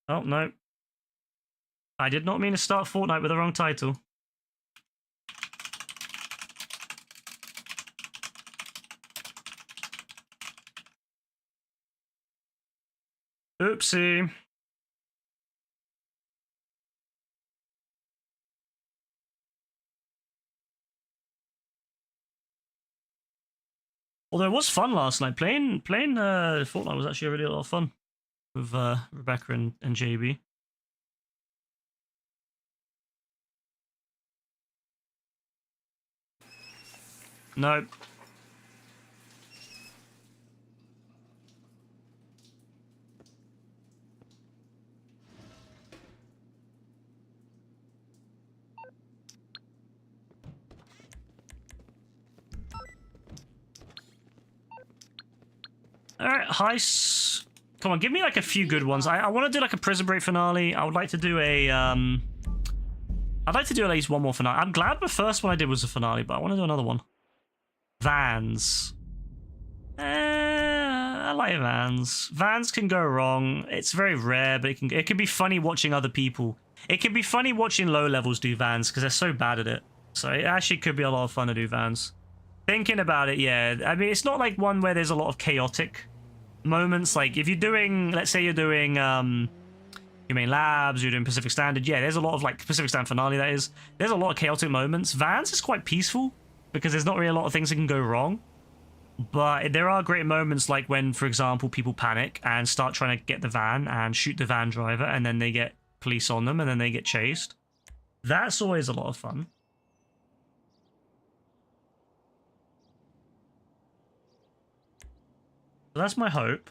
Oh, no. I did not mean to start Fortnite with the wrong title. Oopsie. Although it was fun last night. Playing Fortnite was actually really a lot of fun with Rebecca and JB. Nope. Alright, Heist. Come on, give me like a few good ones. I want to do like a Prison Break finale. I would like to do a I'd like to do at least one more finale. I'm glad the first one I did was a finale, but I want to do another one. Vans. I like Vans. Vans can go wrong. It's very rare, but it can be funny watching other people. It can be funny watching low levels do Vans because they're so bad at it. So it actually could be a lot of fun to do Vans. Thinking about it, yeah. I mean, it's not like one where there's a lot of chaotic moments. Like if you're doing, let's say you're doing Humane Labs, you're doing Pacific Standard. Yeah, there's a lot of like Pacific Standard finale. That is, there's a lot of chaotic moments. Vans is quite peaceful because there's not really a lot of things that can go wrong. But there are great moments like when, for example, people panic and start trying to get the van and shoot the van driver, and then they get police on them, and then they get chased. That's always a lot of fun. So that's my hope.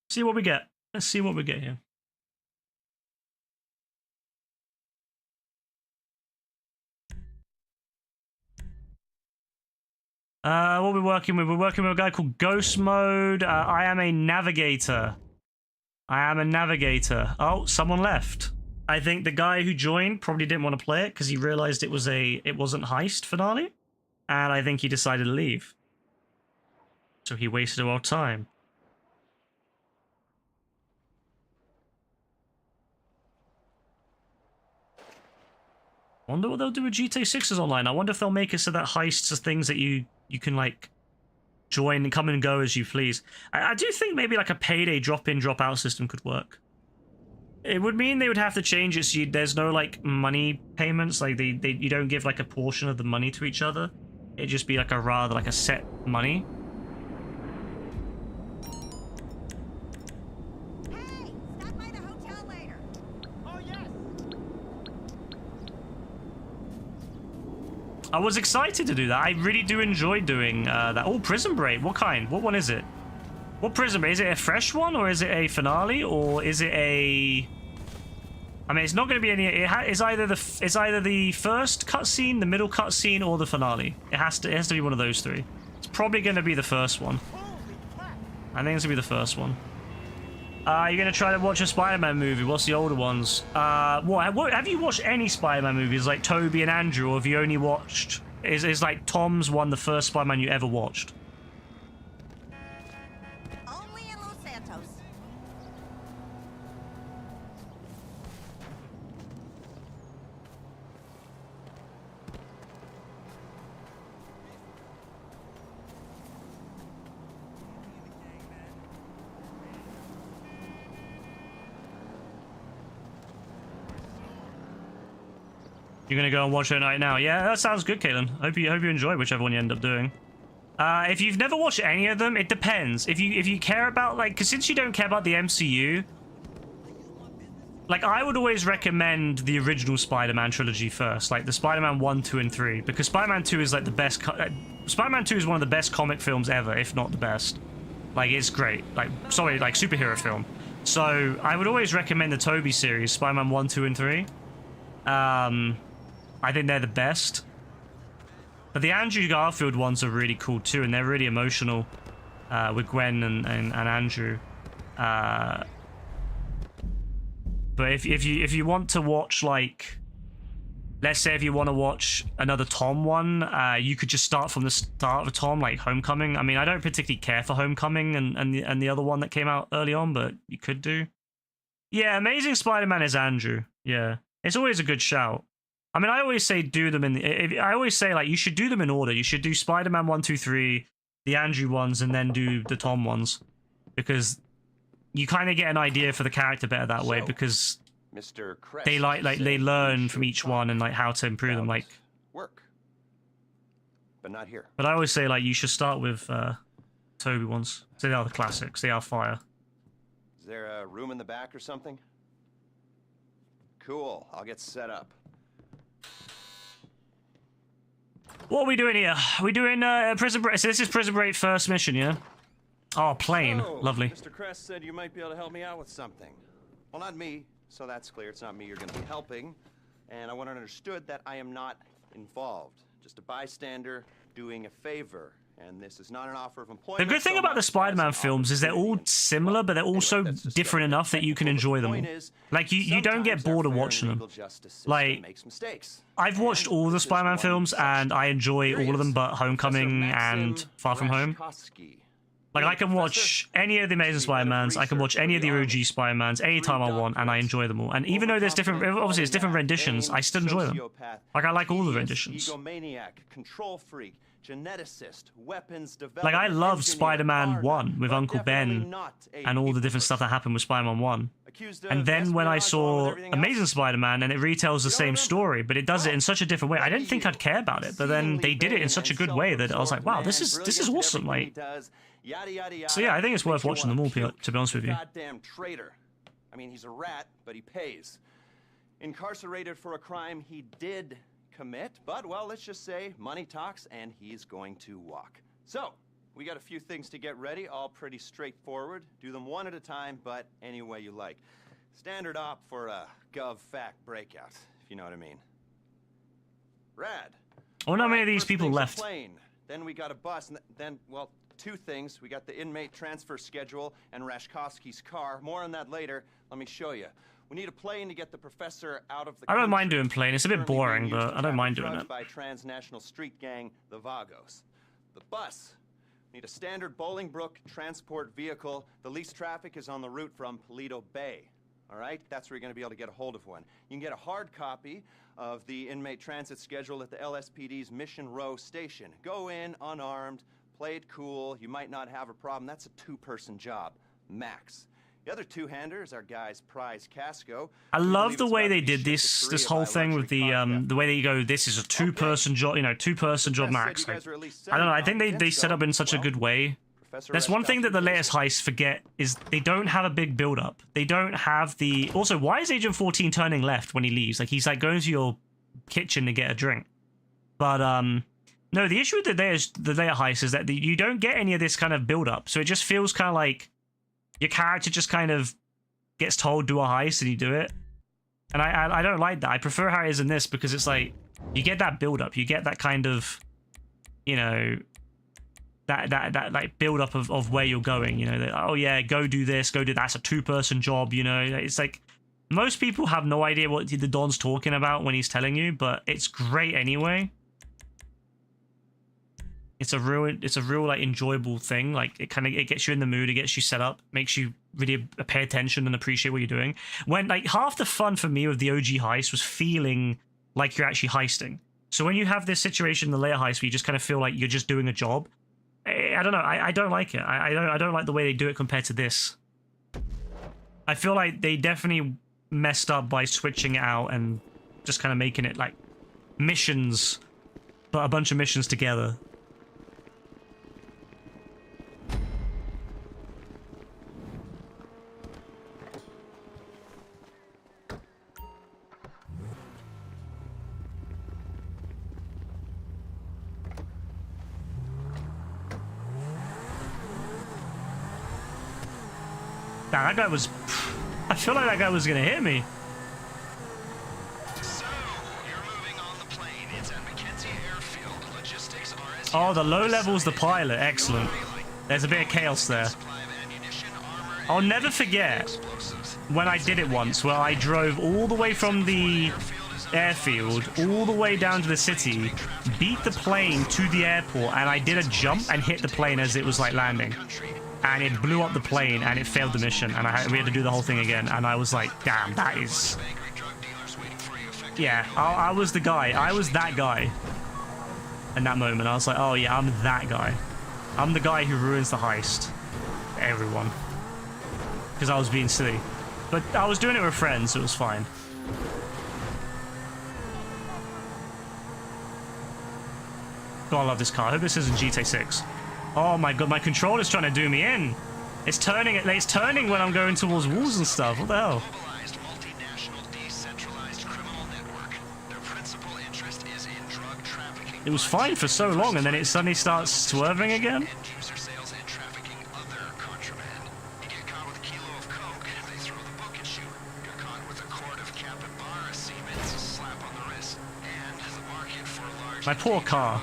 See what we get. Let's see what we get here. What we're working with? We're working with a guy called Ghost Mode. I am a navigator. I am a navigator. Oh, someone left. I think the guy who joined probably didn't want to play it because he realized it wasn't Heist finale, and I think he decided to leave. So he wasted our time. I wonder what they'll do with GTA 6's online. I wonder if they'll make it so that heists are things that you can like join and come and go as you please. I do think maybe like a payday drop-in, drop-out system could work. It would mean they would have to change it so there's no like money payments. Like you don't give like a portion of the money to each other. It'd just be like a set money. Hey, stop by the hotel later. Oh yes. I was excited to do that. I really do enjoy doing that. Oh, Prison Break. What kind? What one is it? What Prison Break? Is it a fresh one, or is it a finale, or is it a... I mean, it's not going to be any... It's either the first cutscene, the middle cutscene, or the finale. It has to be one of those three. It's probably going to be the first one. I think it's going to be the first one. You're going to try to watch a Spider-Man movie. What's the older ones? What have you watched any Spider-Man movies like Tobey and Andrew, or have you only watched... Is like Tom's one the first Spider-Man you ever watched? Only in Los Santos. You're gonna go and watch it right now. Yeah, that sounds good, Caitlin. Hope you enjoy whichever one you end up doing. If you've never watched any of them, it depends. If you care about like, because since you don't care about the MCU, like I would always recommend the original Spider-Man trilogy first, like the Spider-Man 1, 2, and 3, because Spider-Man 2 is like the best. Spider-Man 2 is one of the best comic films ever, if not the best. Like it's great. Like sorry, like superhero film. So I would always recommend the Tobey series, Spider-Man 1, 2, and 3. I think they're the best. But the Andrew Garfield ones are really cool too, and they're really emotional with Gwen and Andrew. But if you want to watch like let's say if you want to watch another Tom one, you could just start from the start of a Tom, like Homecoming. I mean, I don't particularly care for Homecoming and the other one that came out early on, but you could do. Yeah, Amazing Spider-Man is Andrew. Yeah, it's always a good shout. I mean, I always say do them I always say like you should do them in order. You should do Spider-Man 1, 2, 3, the Andrew ones, and then do the Tom ones, because you kind of get an idea for the character better that way, because Mr. Crest they they said learn you from should each talk one and like how to improve them. about Like, work, but not here. but I always say like you should start with Toby ones. So they are the classics. They are fire. Is there a room in the back or something? Cool. I'll get set up. What are we doing here? We doing Prison Break. So this is Prison Break first mission, yeah? Oh, plane. So, Lovely. Mr. Crest said you might be able to help me out with something. Well, not me, so that's clear. It's not me you're going to be helping. And I want it understood that I am not involved. Just a bystander doing a favor. And this is not an offer of employment. The good thing so about the much as Spider-Man an films is they're all opportunity. similar, but they're also Anyway, that's different enough that you can enjoy them all. The point is, Like, you don't get sometimes our bored of fair and watching them. legal justice system Like, makes mistakes. I've watched And all the this is Spider-Man one films, such. and I enjoy Here he all of them is, but Homecoming Professor and Maxim Far From Home. Rashkovsky. Like, I can Professor, watch any of the Amazing he's the head of Spider-Mans, I can watch research any for of the the OG Army. Spider-Mans anytime I want, and I enjoy them all. And even though there's different, obviously it's different renditions, I still enjoy them. Like, I like all the renditions. Egomaniac, control freak, geneticist, weapons developer, Like, I love engineer, Spider-Man Arna, 1 with but Uncle definitely Ben not a and all the people different stuff that person. happened with Spider-Man 1. Accused And of then when I espionage along with saw everything Amazing else. Spider-Man and it retells the You don't same remember? story, but it does it in such a different way, I didn't think I'd care about it, but then they did it in such a good way that I was like, wow, this is awesome. Like, so yeah, I think it's worth watching them all, to be honest with you. Goddamn traitor. I mean, he's a rat, but he pays. Incarcerated for a crime he did commit, but, well, let's just say money talks and he's going to walk. So, we got a few things to get ready, all pretty straightforward. Do them one at a time, but any way you like. Standard op for a gov-fac breakout, if you know what I mean. Rad. I wonder how many of Alright, these first people thing's a left. plane. Then we got a bus, and then, well, two things. We got the inmate transfer schedule and Rashkovsky's car. More on that later. Let me show you. We need a plane to get the professor out of the I don't mind country. doing plane. It's a bit Currently being boring, used but to I don't mind traffic doing drugs it. by transnational street gang, the Vagos. The bus. Need a standard Bolingbrook transport vehicle. The least traffic is on the route from Paleto Bay. All right? That's where you're going to be able to get a hold of one. You can get a hard copy of the inmate transit schedule at the LSPD's Mission Row station. Go in unarmed, play it cool. You might not have a problem. That's a two-person job, max. The other two-hander our guy's Prize Casco. I We love believe the it's way about to they be did shipped to this Korea whole by thing with luxury car theft. the way they go, this is a two-person job, you know, two-person job Professor said max. you Like, guys are at least I don't know, I think they semi-competent, set up in such a well, good way. Professor That's one thing that the Rashkovsky latest heists forget is they don't have a big build-up. They don't have the... Also, why is Agent 14 turning left when he leaves? Like, he's like going to your kitchen to get a drink. But, no, the issue with the later heist is that you don't get any of this kind of build-up. So it just feels kind of like your character just kind of gets told do a heist and you do it. And I don't like that. I prefer how it is in this because it's like you get that build-up. You get that kind of, you know... That like build up of where you're going, you know, that, oh yeah, go do this, go do that. That's a two-person job, you know. It's like most people have no idea what the Don's talking about when he's telling you, but it's great anyway. It's a real like enjoyable thing. Like it gets you in the mood, it gets you set up, makes you really pay attention and appreciate what you're doing. When like half the fun for me with the OG heist was feeling like you're actually heisting. So when you have this situation in the later heist where you just kind of feel like you're just doing a job, I don't know. I don't like it. I don't like the way they do it compared to this. I feel like they definitely messed up by switching it out and just kind of making it like missions, but a bunch of missions together. Nah, that guy was... I feel like that guy was gonna hit me. So, you're moving on the plane. It's at Mackenzie Airfield. Logistics RSU. Oh, the low level's the pilot. Excellent. There's a bit of chaos there. Supply of ammunition, armor, I'll and never forget explosives. when I did it once, where I drove all the way from the Airfield is airfield all the way down to the city, beat the plane to the airport, and I did a jump and hit the plane as it was like landing. And it blew up the plane and it failed the mission, and we had to do the whole thing again. And I was like, damn, that is... Yeah, I was the guy. I was that guy. In that moment, I was like, oh yeah, I'm that guy. I'm the guy who ruins the heist. Everyone. Because I was being silly. But I was doing it with friends, so it was fine. God, I love this car. I hope this isn't GTA 6. Oh my god, my controller's trying to do me in. It's turning when I'm going towards walls and stuff. What the hell? It was fine for so long, and then it suddenly starts swerving again. My poor car.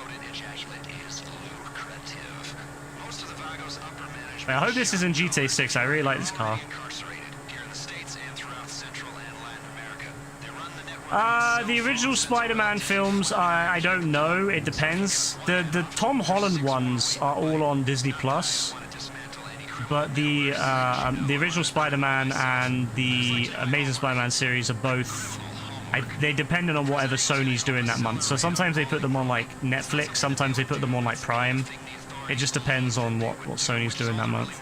Wait, I hope this isn't GTA 6. I really like this car. The original Spider-Man films, I don't know. It depends. The Tom Holland ones are all on Disney Plus, but the original Spider-Man and the Amazing Spider-Man series are both. They depend on whatever Sony's doing that month. So sometimes they put them on like Netflix, sometimes they put them on like Prime. It just depends on what Sony's doing that month.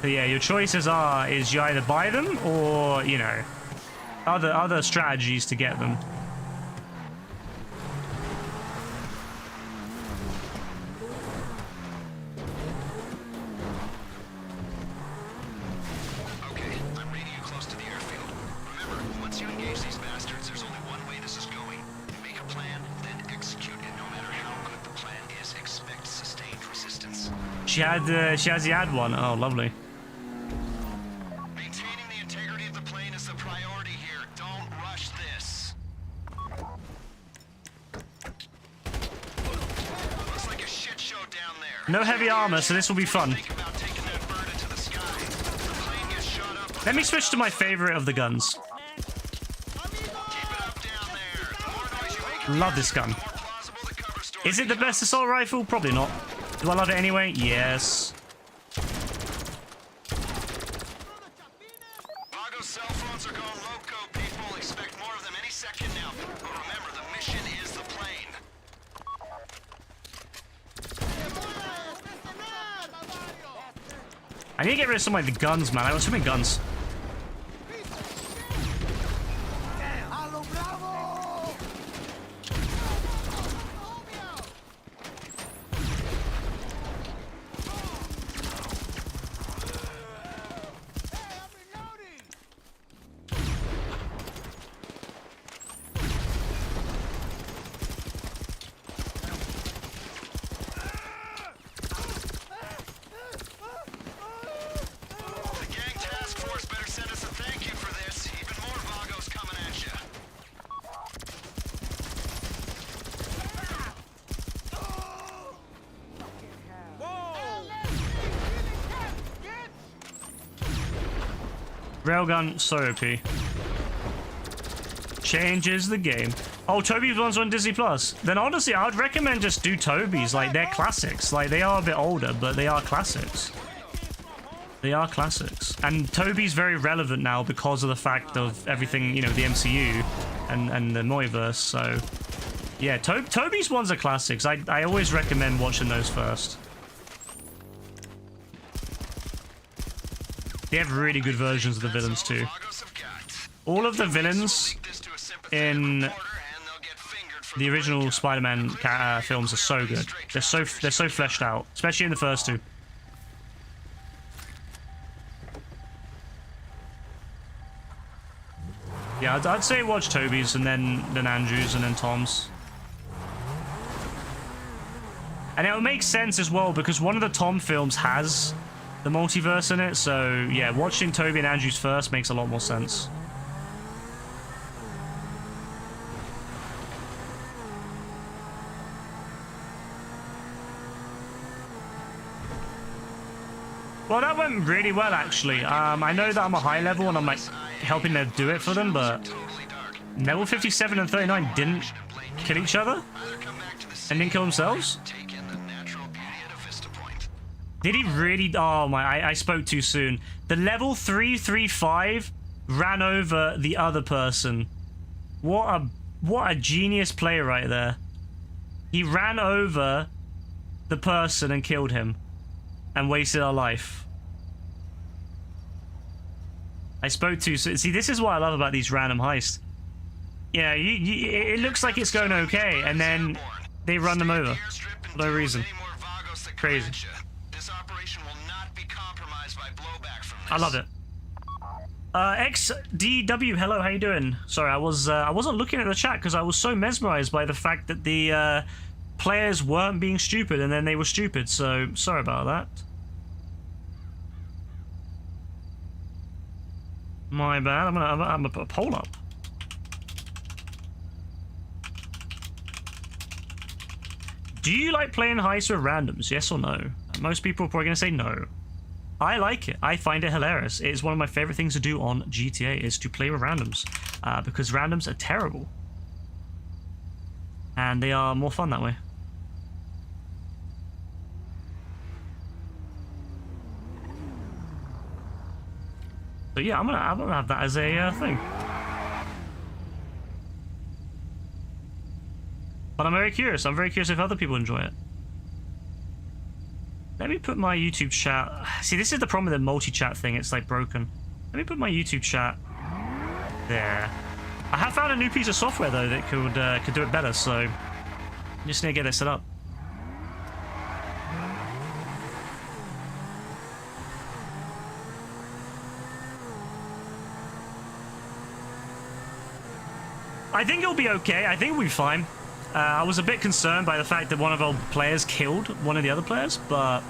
But yeah, your choices is you either buy them or, you know, other strategies to get them. Okay, I'm reading you close to the airfield. Remember, once you engage these bastards, there's only one way this is going. Make a plan, then execute it. No matter how good the plan is, expect sustained resistance. She has the ad one. Oh, lovely. No heavy armor, so this will be fun. Let me switch to my favorite of the guns. Love this gun. Is it the best assault rifle? Probably not. Do I love it anyway? Yes. Vago's cell phones are going loco, people. Expect more of them any second now. But remember, the mission is the plane. I need to get rid of some of the guns, man. I got too many guns. Railgun, so OP. Changes the game. Oh, Toby's one's on Disney Plus. Then honestly, I would recommend just do Toby's. Like, they're classics. Like, they are a bit older, but they are classics. They are classics. And Toby's very relevant now because of the fact of everything, you know, the MCU and the Moiverse. So, yeah, Toby's ones are classics. I always recommend watching those first. They have really good versions of the villains too. All of the villains in the original Spider-Man films are so good. They're so fleshed out, especially in the first two. Yeah, I'd say watch Toby's and then Andrew's and then Tom's. And it will make sense as well because one of the Tom films has the multiverse in it, so yeah, watching Toby and Andrew's first makes a lot more sense. Well, that went really well, actually. I know that I'm a high level and I'm like helping to do it for them, but level 57 and 39 didn't kill each other and didn't kill themselves. Did he really? Oh my! I spoke too soon. The level 335 ran over the other person. What a genius play right there. He ran over the person and killed him. And wasted our life. I spoke too soon. See, this is what I love about these random heists. Yeah, it looks like it's going okay, and then they run them over. For no reason. Crazy. I love it. XDW, hello, how you doing? Sorry, I wasn't looking at the chat because I was so mesmerized by the fact that the players weren't being stupid and then they were stupid, so sorry about that. My bad. I'm gonna put a poll up. Do you like playing heists with randoms? Yes or no? Most people are probably gonna say no. I like it. I find it hilarious. It is one of my favorite things to do on GTA is to play with randoms, because randoms are terrible, and they are more fun that way. So yeah, I'm gonna have that as a thing. But I'm very curious. I'm very curious if other people enjoy it. Let me put my YouTube chat. See, this is the problem with the multi-chat thing. It's like broken. Let me put my YouTube chat there. I have found a new piece of software though that could do it better. So I'm just gonna get it set up. I think it'll be okay. I think we'll be fine. I was a bit concerned by the fact that one of our players killed one of the other players, but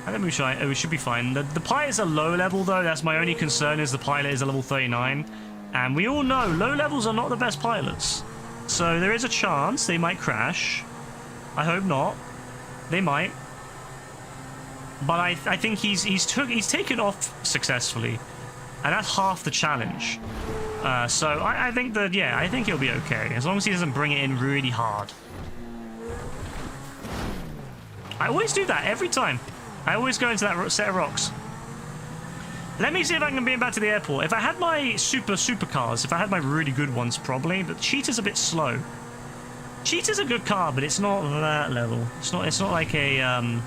I think we should be fine. The pilot's a low level though. That's my only concern, is the pilot is a level 39. And we all know low levels are not the best pilots. So there is a chance they might crash. I hope not. They might. But I think he's taken off successfully. And that's half the challenge. So I think that, yeah, I think he'll be okay. As long as he doesn't bring it in really hard. I always do that, every time. I always go into that set of rocks. Let me see if I can beam back to the airport. If I had my supercars, if I had my really good ones, probably. But Cheetah's a bit slow. Cheetah's a good car, but it's not that level. It's not like a,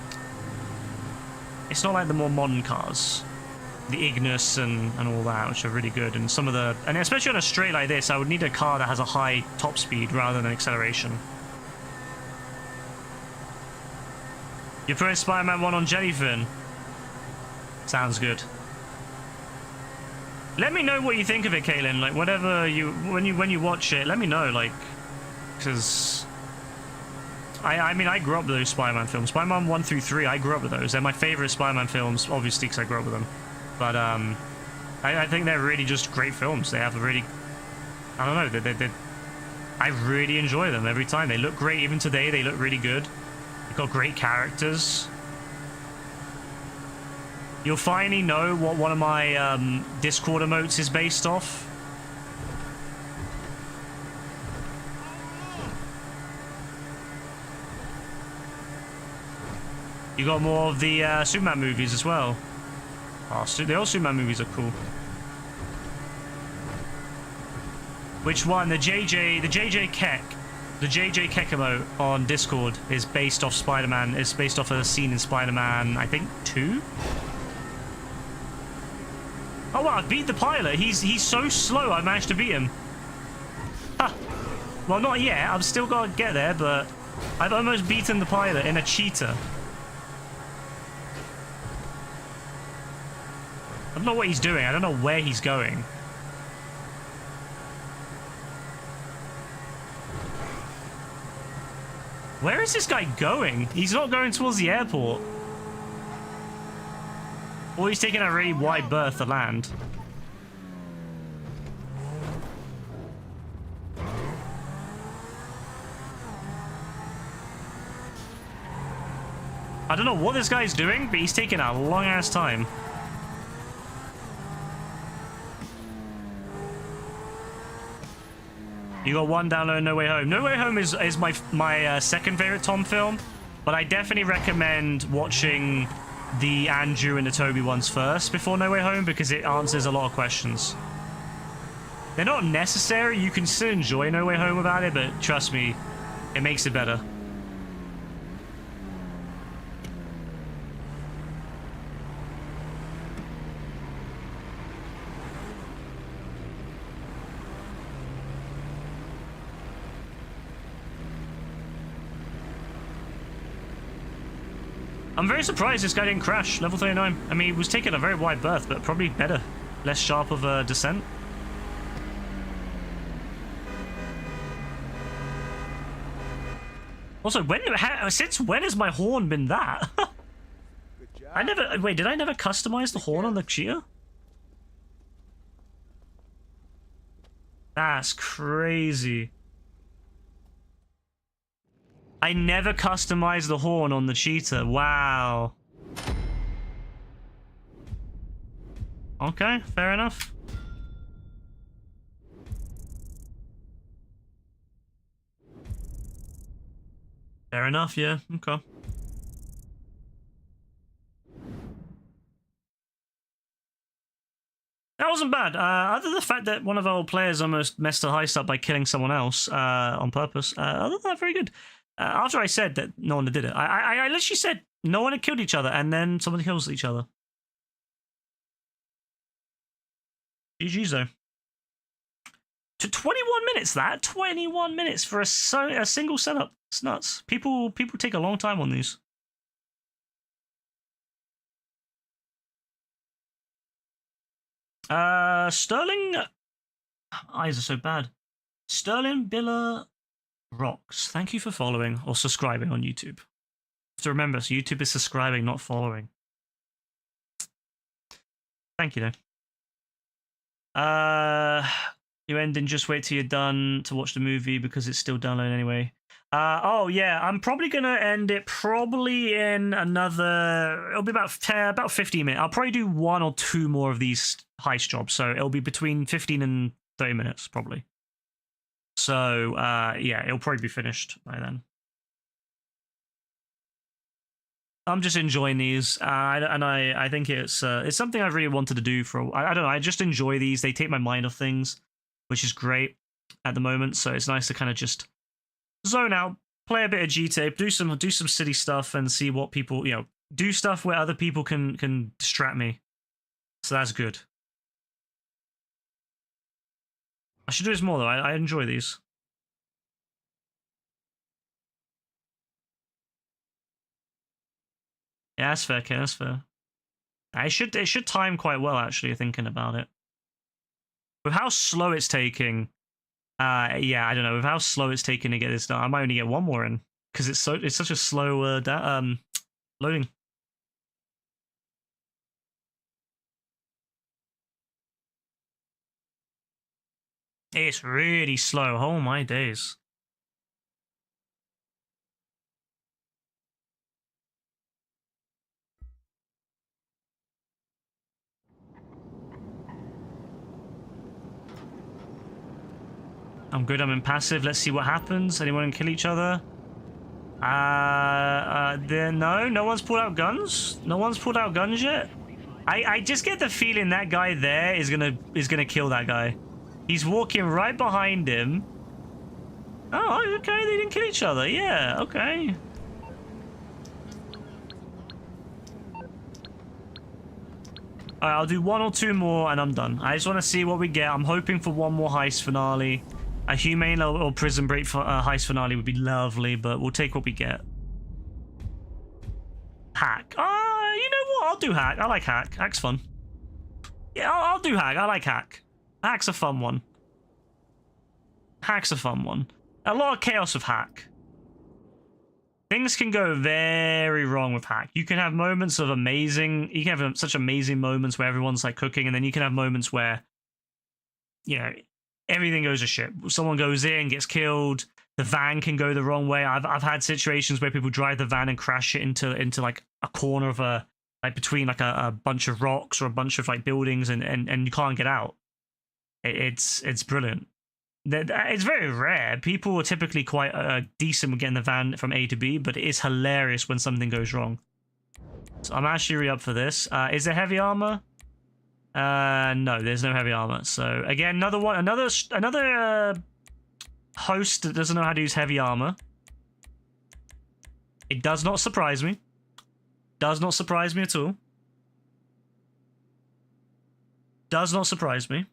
it's not like the more modern cars. The Ignis and all that, which are really good, and some of the, and especially on a straight like this, I would need a car that has a high top speed rather than acceleration. You're putting Spider-Man 1 on Jellyfin. Sounds good. Let me know what you think of it, Kaylin. Like, whatever when you watch it, let me know, like, because I mean, I grew up with those Spider-Man films. Spider-Man 1 through 3, I grew up with those. They're my favorite Spider-Man films, obviously, because I grew up with them. But I think they're really just great films. They have a really, I don't know, I really enjoy them every time. They look great. Even today, they look really good. They've got great characters. You'll finally know what one of my Discord emotes is based off. You got more of the Superman movies as well. Oh, the old Superman movies are cool. Which one? The JJ Keck emote on Discord is based off Spider-Man. It's based off a scene in Spider-Man, I think, 2? Oh wow, I beat the pilot. He's so slow, I managed to beat him. Ha! Well, not yet. I've still got to get there, but I've almost beaten the pilot in a cheetah. I don't know what he's doing. I don't know where he's going. Where is this guy going? He's not going towards the airport. Or he's taking a really wide berth to land. I don't know what this guy's doing, but he's taking a long-ass time. You got one download, No Way Home. No Way Home is my second favorite Tom film, but I definitely recommend watching the Andrew and the Toby ones first before No Way Home because it answers a lot of questions. They're not necessary. You can still enjoy No Way Home without it, but trust me, it makes it better. I'm very surprised this guy didn't crash. Level 39. I mean, he was taking a very wide berth, but probably better. Less sharp of a descent. Also, since when has my horn been that? Wait, did I never customize the horn on the Cheetah? That's crazy. I never customized the horn on the Cheetah. Wow. Okay, fair enough. Fair enough, yeah. Okay. That wasn't bad. Other than the fact that one of our players almost messed the heist up by killing someone else on purpose. Other than that, very good. After I said that no one did it, I literally said no one had killed each other, and then someone kills each other. GG's though. To 21 minutes, that 21 minutes for a single setup. It's nuts. People take a long time on these. Sterling. Eyes are so bad. Sterling Biller Rocks. Thank you for following or subscribing on YouTube. You have to remember, so YouTube is subscribing, not following. Thank you, though. You end and just wait till you're done to watch the movie because it's still downloading anyway. Oh yeah, I'm probably gonna end it probably in another. It'll be about 15 minutes. I'll probably do 1 or 2 more of these heist jobs, so it'll be between 15 and 30 minutes probably. So yeah, it'll probably be finished by then. I'm just enjoying these, and I think it's something I've really wanted to do for. I don't know. I just enjoy these. They take my mind off things, which is great at the moment. So it's nice to kind of just zone out, play a bit of GTA, do some city stuff, and see what people do stuff where other people can distract me. So that's good. I should do this more though. I enjoy these. Yeah, that's fair, Ken. That's fair. It should time quite well, actually, thinking about it. With how slow it's taking, yeah, I don't know. With how slow it's taking to get this done, I might only get 1 more in because it's such a slow loading. It's really slow. Oh my days. I'm good. I'm impassive. Let's see what happens. Anyone kill each other? No one's pulled out guns. No one's pulled out guns yet. I just get the feeling that guy there is gonna kill that guy. He's walking right behind him. Oh, okay. They didn't kill each other. Yeah. Okay. Alright, I'll do 1 or 2 more and I'm done. I just want to see what we get. I'm hoping for 1 more heist finale. A humane or prison break heist finale would be lovely, but we'll take what we get. Hack. You know what? I'll do hack. I like hack. Hack's fun. Yeah, I'll do hack. I like hack. Hack's a fun one. Hack's a fun one. A lot of chaos with hack. Things can go very wrong with hack. You can have moments of amazing. You can have such amazing moments where everyone's like cooking, and then you can have moments where, everything goes to shit. Someone goes in, gets killed. The van can go the wrong way. I've had situations where people drive the van and crash it into like a corner of a like between like a bunch of rocks or a bunch of like buildings, and you can't get out. It's brilliant. It's very rare. People are typically quite decent with getting the van from A to B, but it is hilarious when something goes wrong. So I'm actually really up for this. Is there heavy armor? No, there's no heavy armor. So again, another host that doesn't know how to use heavy armor. It does not surprise me. Does not surprise me at all. Does not surprise me.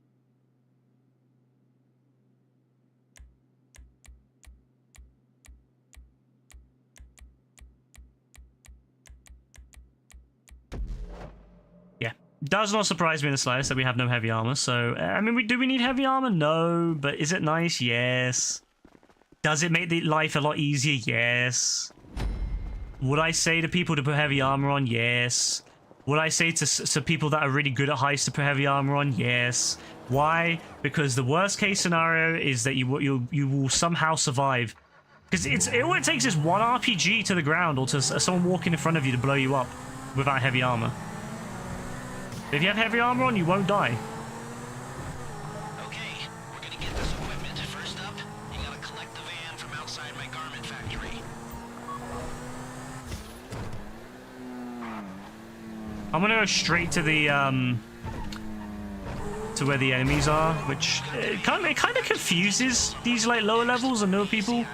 Yeah, does not surprise me in the slightest that we have no heavy armor. So, I mean, do we need heavy armor? No. But is it nice? Yes. Does it make the life a lot easier? Yes. Would I say to people to put heavy armor on? Yes. Would I say to people that are really good at Heist to put heavy armor on? Yes. Why? Because the worst case scenario is that you will somehow survive. Because all it takes is one RPG to the ground or to someone walking in front of you to blow you up without heavy armor. If you have heavy armor on, you won't die. Okay, we're gonna get this equipment. First up, you gotta collect the van from outside my garment factory. I'm gonna go straight to the to where the enemies are, which it kind of confuses these like lower levels and newer people.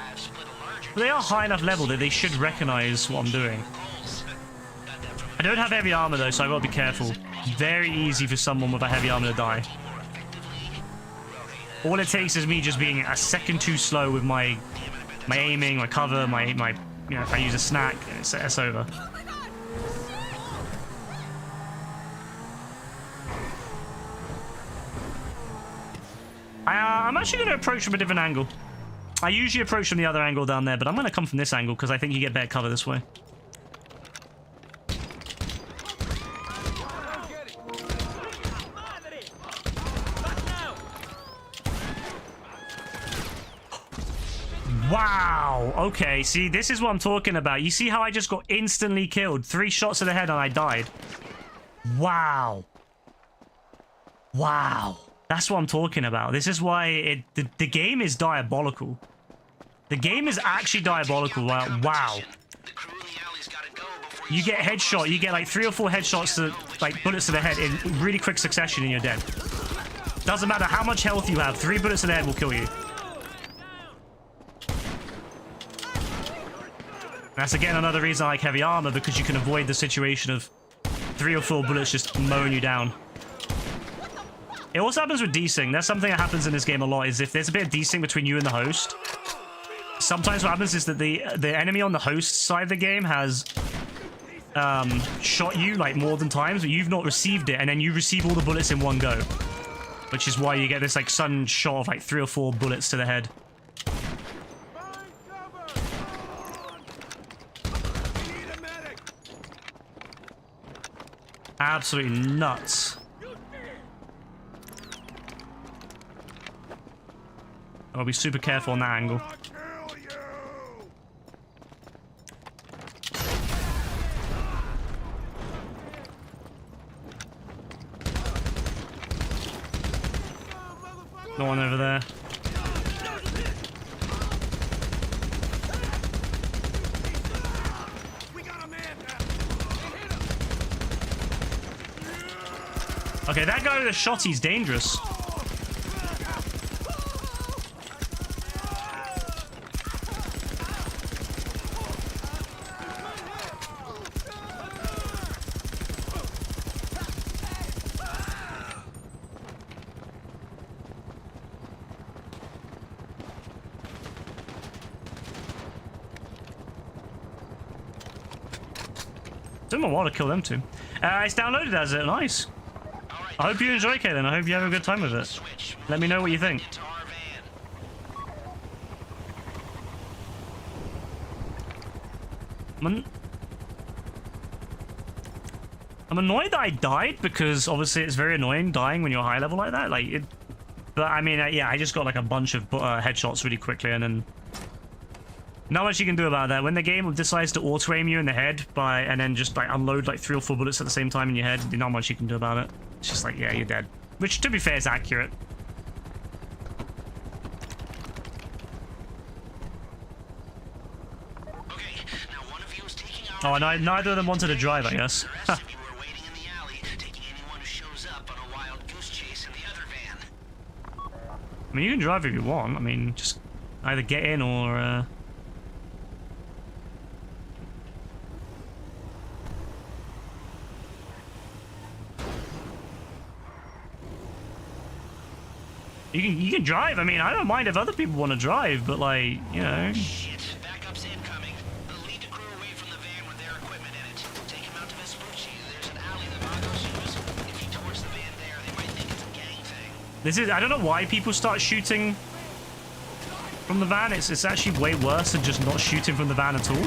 But they are high enough level that they should recognize what I'm doing. I don't have heavy armor though, so I gotta be careful. Very easy for someone with a heavy armor to die. All it takes is me just being a second too slow with my aiming, my cover, my you know, if I use a snack, it's over. I'm actually going to approach from a different angle. I usually approach from the other angle down there, but I'm going to come from this angle because I think you get better cover this way. Wow. Okay, see, this is what I'm talking about. You see how I just got instantly killed? 3 shots to the head and I died. Wow. Wow. That's what I'm talking about. This is why the game is diabolical. The game is actually diabolical. Wow. You get headshot. You get like 3 or 4 headshots to like bullets to the head in really quick succession and you're dead. Doesn't matter how much health you have. 3 bullets to the head will kill you. That's again another reason I like heavy armor, because you can avoid the situation of 3 or 4 bullets just mowing you down. It also happens with desync. That's something that happens in this game a lot, is if there's a bit of desync between you and the host, sometimes what happens is that the enemy on the host side of the game has shot you like more than times, but you've not received it, and then you receive all the bullets in one go. Which is why you get this like sudden shot of like 3 or 4 bullets to the head. Absolutely nuts. I'll be super careful on that angle. No one over there. Okay, that guy with the shotty's dangerous. Took me a while to kill them too. It's downloaded as it. Nice. I hope you enjoy, Kaylin. I hope you have a good time with it. Let me know what you think. I'm annoyed that I died, because obviously it's very annoying dying when you're high level like that. But I mean, yeah, I just got like a bunch of headshots really quickly, and then Not much you can do about that. When the game decides to auto-aim you in the head and then just like unload like 3 or 4 bullets at the same time in your head, there's not much you can do about it. It's just like, yeah, you're dead. Which, to be fair, is accurate. Okay, now one of you is taking out. Oh, and neither of them wanted to drive, I guess. The rest of you are waiting in the alley, taking anyone who shows up on a wild goose chase in the other van. I mean, you can drive if you want. I mean, just either get in or... You can drive. I mean, I don't mind if other people want to drive, but like, you know. Shit, backup's incoming. They'll lead the crew away from the van with their equipment in it. Take him out to Vespucci. There's an alley the Vagos use. If he towards the van there, they might think it's a gang thing. This is, I don't know why people start shooting from the van. It's actually way worse than just not shooting from the van at all.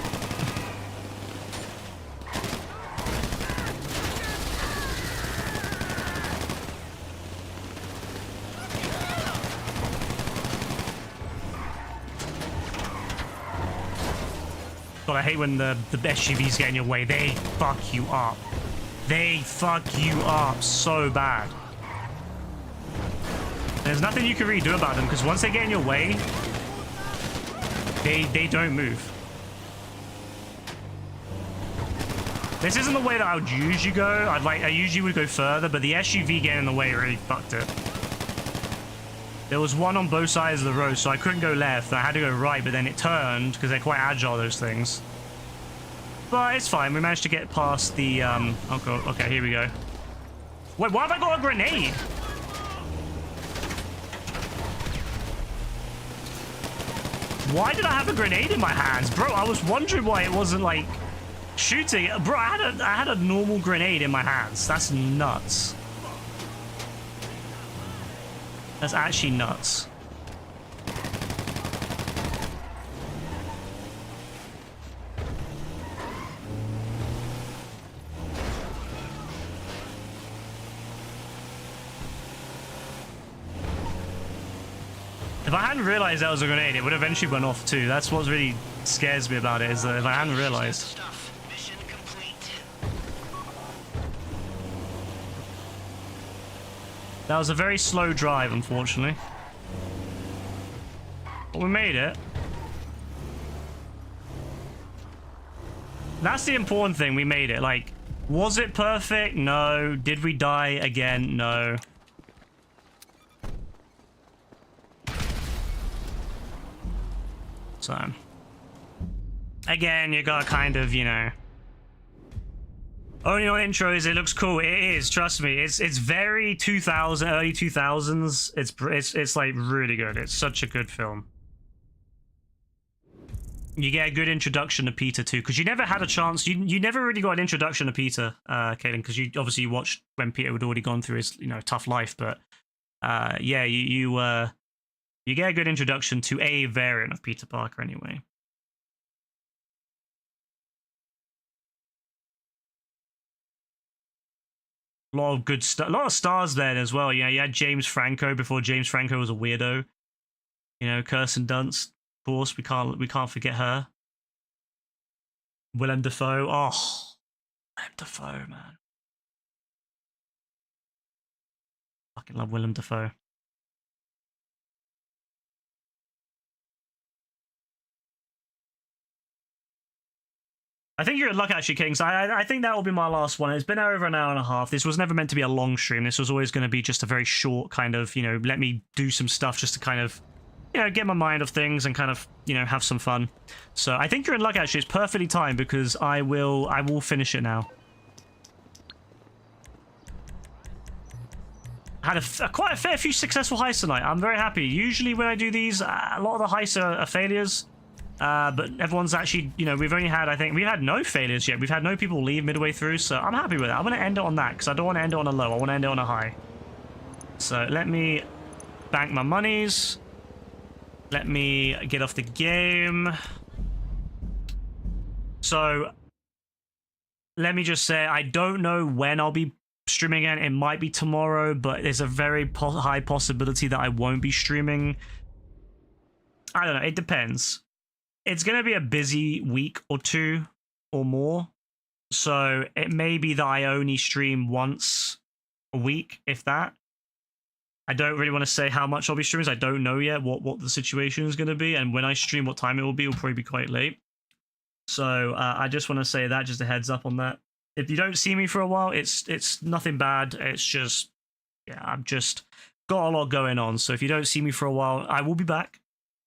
God, I hate when the SUVs get in your way. They fuck you up. They fuck you up so bad. There's nothing you can really do about them, because once they get in your way, they don't move. This isn't the way that I would usually go. I usually would go further, but the SUV getting in the way really fucked it. There was one on both sides of the road, so I couldn't go left. I had to go right, but then it turned, because they're quite agile, those things. But it's fine. We managed to get past the... Oh, God. Okay, here we go. Wait, why have I got a grenade? Why did I have a grenade in my hands? Bro, I was wondering why it wasn't, like, shooting. Bro, I had a normal grenade in my hands. That's nuts. That's actually nuts. If I hadn't realized that was a grenade, it would eventually went off too. That's what really scares me about it, is that if I hadn't realized. Stuff. Mission complete. That was a very slow drive, unfortunately. But we made it. That's the important thing, we made it. Like, was it perfect? No. Did we die again? No. So, again, you got kind of, you know, only on intros, it looks cool. It is, trust me. It's very 2000, early 2000s. It's like really good. It's such a good film. You get a good introduction to Peter too, because you never had a chance. You never really got an introduction to Peter, Kaylin, because you obviously watched when Peter had already gone through his, you know, tough life. But yeah, you get a good introduction to a variant of Peter Parker anyway. A lot of good stuff. A lot of stars there as well. You know, you had James Franco before James Franco was a weirdo. You know, Kirsten Dunst, of course. We can't forget her. Willem Dafoe. Oh, Willem Dafoe, man. Fucking love Willem Dafoe. I think you're in luck, actually, Kings. I think that will be my last one. It's been over an hour and a half. This was never meant to be a long stream. This was always going to be just a very short kind of, you know, let me do some stuff just to kind of, you know, get my mind off things and kind of, you know, have some fun. So I think you're in luck, actually. It's perfectly timed because I will finish it now. I had quite a fair few successful heists tonight. I'm very happy. Usually when I do these, a lot of the heists are failures. But everyone's actually, you know, we've only had, I think, we've had no failures yet. We've had no people leave midway through, so I'm happy with that. I'm going to end it on that, because I don't want to end it on a low. I want to end it on a high. So let me bank my monies. Let me get off the game. So let me just say, I don't know when I'll be streaming again. It might be tomorrow, but there's a very high possibility that I won't be streaming. I don't know. It depends. it's going to be a busy week or two or more. So it may be that I only stream once a week, if that. I don't really want to say how much I'll be streaming. I don't know yet what the situation is going to be. And when I stream, what time it will probably be quite late. So I just want to say that, just a heads up on that. If you don't see me for a while, it's nothing bad. It's just, yeah, I've just got a lot going on. So if you don't see me for a while, I will be back.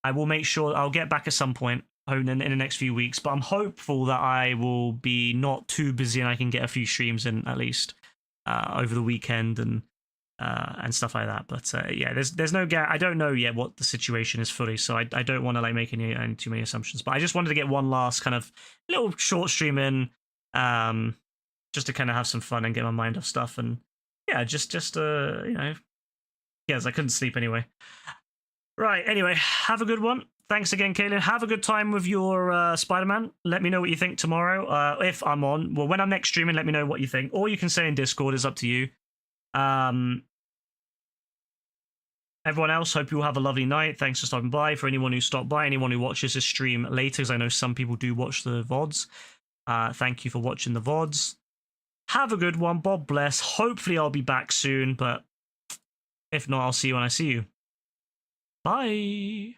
I will make sure I'll get back at some point in the next few weeks. But I'm hopeful that I will be not too busy and I can get a few streams in at least over the weekend and stuff like that. But yeah, there's no I don't know yet what the situation is fully, so I don't want to like make any too many assumptions. But I just wanted to get one last kind of little short stream in, just to kind of have some fun and get my mind off stuff. And yeah, just you know, yes, I couldn't sleep anyway. Right, anyway, have a good one. Thanks again, Kaylin. Have a good time with your Spider-Man. Let me know what you think tomorrow. If I'm on, well, when I'm next streaming, let me know what you think. Or you can say in Discord, it's up to you. Everyone else, hope you all have a lovely night. Thanks for stopping by. For anyone who stopped by, anyone who watches this stream later, because I know some people do watch the VODs. Thank you for watching the VODs. Have a good one. God bless. Hopefully I'll be back soon, but if not, I'll see you when I see you. Bye.